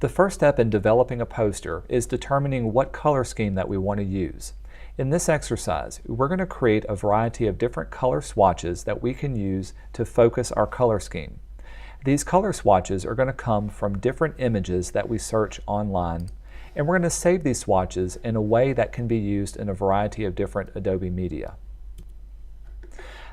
The first step in developing a poster is determining what color scheme that we want to use. In this exercise, we're going to create a variety of different color swatches that we can use to focus our color scheme. These color swatches are going to come from different images that we search online, and we're going to save these swatches in a way that can be used in a variety of different Adobe media.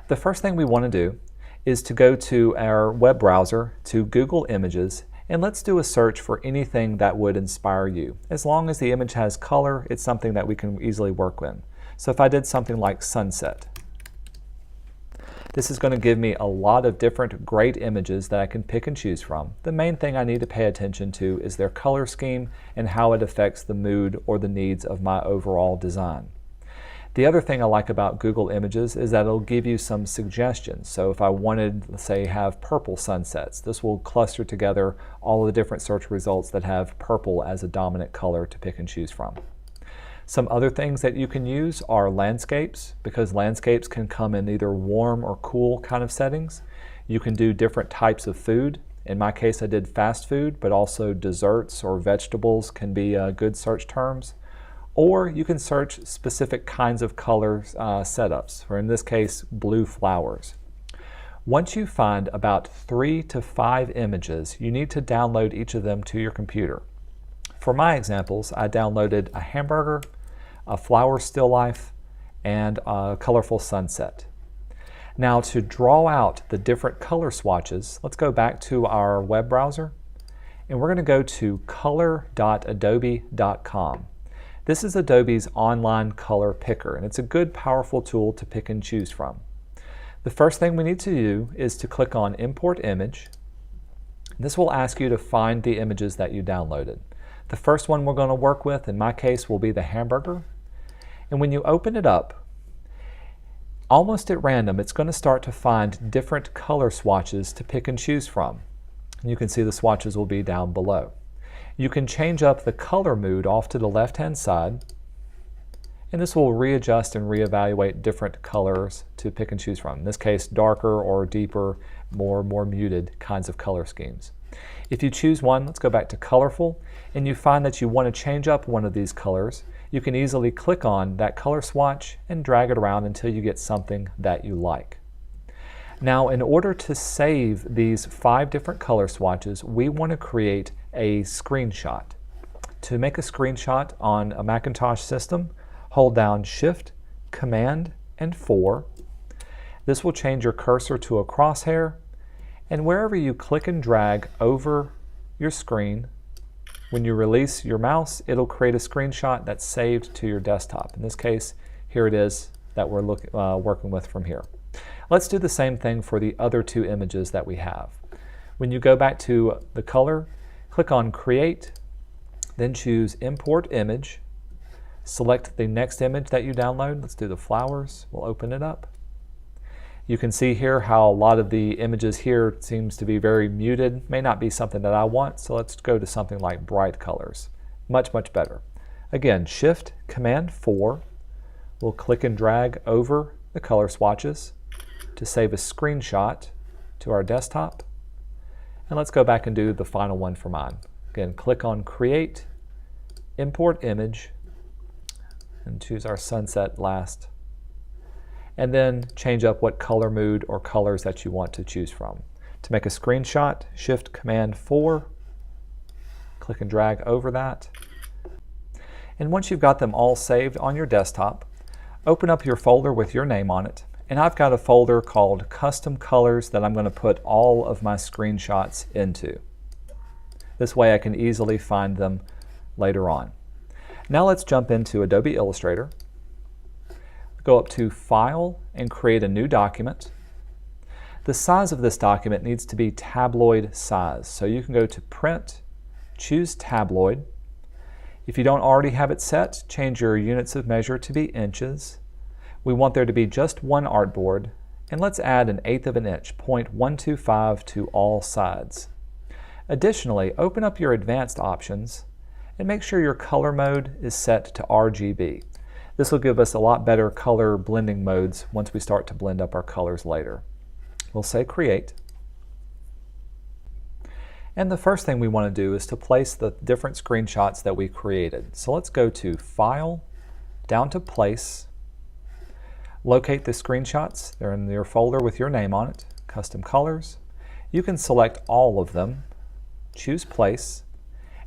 The first thing we want to do is to go to our web browser to Google Images, and let's do a search for anything that would inspire you. As long as the image has color, it's something that we can easily work with. So if I did something like sunset, this is going to give me a lot of different great images that I can pick and choose from. The main thing I need to pay attention to is their color scheme and how it affects the mood or the needs of my overall design. The other thing I like about Google Images is that it'll give you some suggestions. So if I wanted, let's say, have purple sunsets, this will cluster together all of the different search results that have purple as a dominant color to pick and choose from. Some other things that you can use are landscapes, because landscapes can come in either warm or cool kind of settings. You can do different types of food. In my case, I did fast food, but also desserts or vegetables can be good search terms. Or you can search specific kinds of color setups, or in this case, blue flowers. Once you find about 3 to 5 images, you need to download each of them to your computer. For my examples, I downloaded a hamburger, a flower still life, and a colorful sunset. Now to draw out the different color swatches, let's go back to our web browser, and we're going to go to color.adobe.com. This is Adobe's online color picker, and it's a good, powerful tool to pick and choose from. The first thing we need to do is to click on Import Image. This will ask you to find the images that you downloaded. The first one we're going to work with, in my case, will be the hamburger. And when you open it up, almost at random, it's going to start to find different color swatches to pick and choose from. You can see the swatches will be down below. You can change up the color mood off to the left-hand side, and this will readjust and reevaluate different colors to pick and choose from. In this case, darker or deeper, more muted kinds of color schemes. If you choose one, let's go back to colorful, and you find that you want to change up one of these colors, you can easily click on that color swatch and drag it around until you get something that you like. Now, in order to save these 5 different color swatches, we want to create a screenshot. To make a screenshot on a Macintosh system, hold down Shift, Command, and 4. This will change your cursor to a crosshair, and wherever you click and drag over your screen, when you release your mouse, it'll create a screenshot that's saved to your desktop. In this case, here it is that we're working with from here. Let's do the same thing for the other 2 images that we have. When you go back to the color, click on Create, then choose Import Image, select the next image that you download. Let's do the flowers. We'll open it up. You can see here how a lot of the images here seems to be very muted. May not be something that I want, so let's go to something like bright colors. Much better. Again, Shift, Command 4. We'll click and drag over the color swatches to save a screenshot to our desktop. And let's go back and do the final one for mine. Again, click on Create, Import Image, and choose our sunset last. And then change up what color mood or colors that you want to choose from. To make a screenshot, Shift Command 4, click and drag over that. And once you've got them all saved on your desktop, open up your folder with your name on it. And I've got a folder called Custom Colors that I'm going to put all of my screenshots into. This way I can easily find them later on. Now let's jump into Adobe Illustrator. Go up to File and create a new document. The size of this document needs to be tabloid size. So you can go to Print, choose Tabloid. If you don't already have it set, change your units of measure to be inches. We want there to be just one artboard, and let's add 1/8 of an inch, 0.125 to all sides. Additionally, open up your advanced options and make sure your color mode is set to RGB. This will give us a lot better color blending modes once we start to blend up our colors later. We'll say Create. And the first thing we want to do is to place the different screenshots that we created. So let's go to File, down to Place, locate the screenshots. They're in your folder with your name on it, Custom Colors. You can select all of them, choose Place,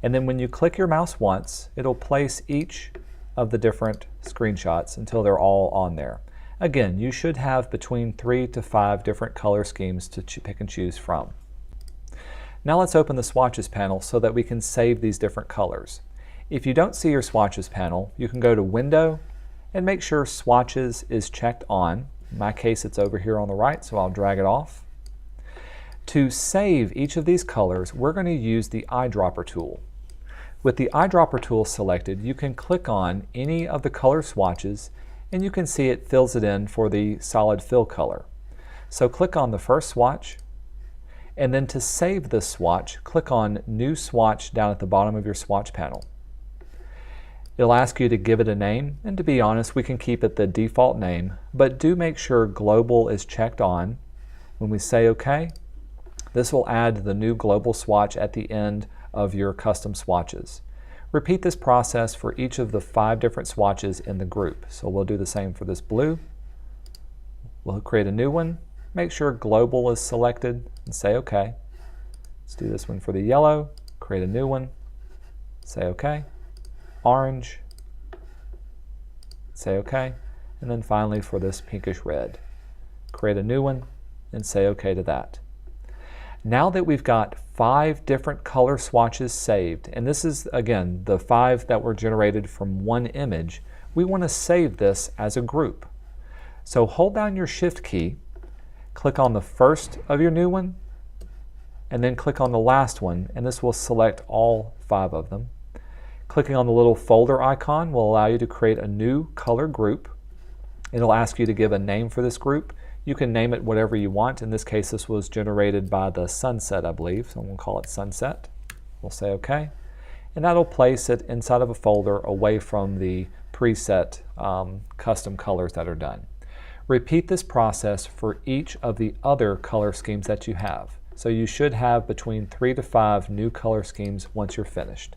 and then when you click your mouse once, it'll place each of the different screenshots until they're all on there. Again, you should have between 3 to 5 different color schemes to pick and choose from. Now let's open the Swatches panel so that we can save these different colors. If you don't see your Swatches panel, you can go to Window and make sure Swatches is checked on. In my case, it's over here on the right, so I'll drag it off. To save each of these colors, we're going to use the Eyedropper Tool. With the Eyedropper Tool selected, you can click on any of the color swatches and you can see it fills it in for the solid fill color. So click on the first swatch, and then to save this swatch, click on New Swatch down at the bottom of your swatch panel. It'll ask you to give it a name, and to be honest, we can keep it the default name, but do make sure Global is checked on. When we say OK, this will add the new global swatch at the end of your custom swatches. Repeat this process for each of the 5 different swatches in the group. So we'll do the same for this blue. We'll create a new one. Make sure Global is selected and say OK. Let's do this one for the yellow. Create a new one. Say OK. Orange. Say OK. And then finally for this pinkish red. Create a new one and say OK to that. Now that we've got 5 different color swatches saved, and this is, again, the 5 that were generated from one image, we want to save this as a group. So hold down your Shift key, click on the first of your new one, and then click on the last one, and this will select all 5 of them. Clicking on the little folder icon will allow you to create a new color group. It'll ask you to give a name for this group. You can name it whatever you want. In this case, this was generated by the sunset, I believe, so I'm going to call it Sunset. We'll say OK. And that'll place it inside of a folder away from the preset custom colors that are done. Repeat this process for each of the other color schemes that you have. So you should have between 3 to 5 new color schemes once you're finished.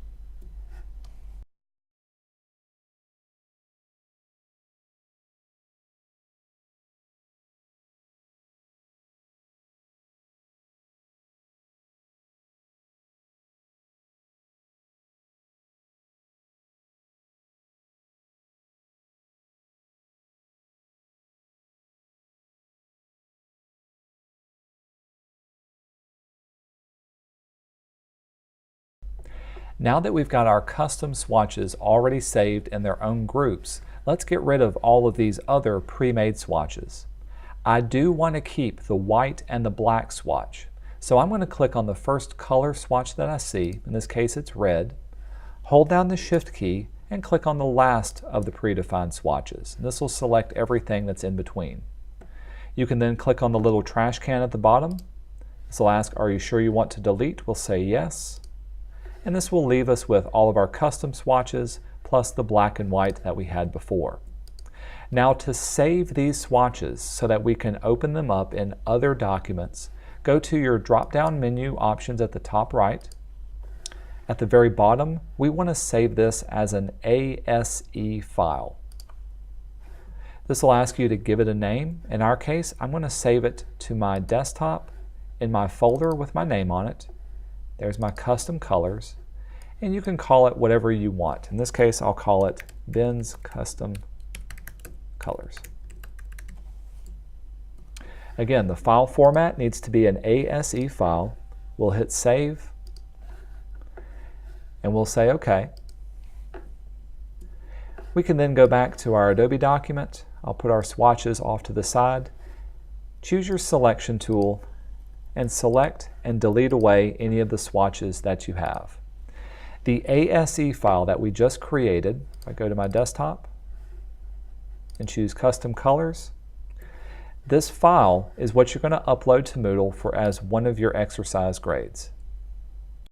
Now that we've got our custom swatches already saved in their own groups, let's get rid of all of these other pre-made swatches. I do want to keep the white and the black swatch, so I'm going to click on the first color swatch that I see. In this case, it's red. Hold down the Shift key and click on the last of the predefined swatches. This will select everything that's in between. You can then click on the little trash can at the bottom. This will ask, are you sure you want to delete? We'll say yes. And this will leave us with all of our custom swatches plus the black and white that we had before. Now to save these swatches so that we can open them up in other documents, go to your drop-down menu options at the top right. At the very bottom, we want to save this as an ASE file. This will ask you to give it a name. In our case, I'm going to save it to my desktop in my folder with my name on it. There's my custom colors, and you can call it whatever you want. In this case, I'll call it Ben's Custom Colors. Again, the file format needs to be an ASE file. We'll hit Save, and we'll say OK. We can then go back to our Adobe document. I'll put our swatches off to the side. Choose your selection tool and select and delete away any of the swatches that you have. The ASE file that we just created, if I go to my desktop and choose Custom Colors, this file is what you're going to upload to Moodle for as one of your exercise grades.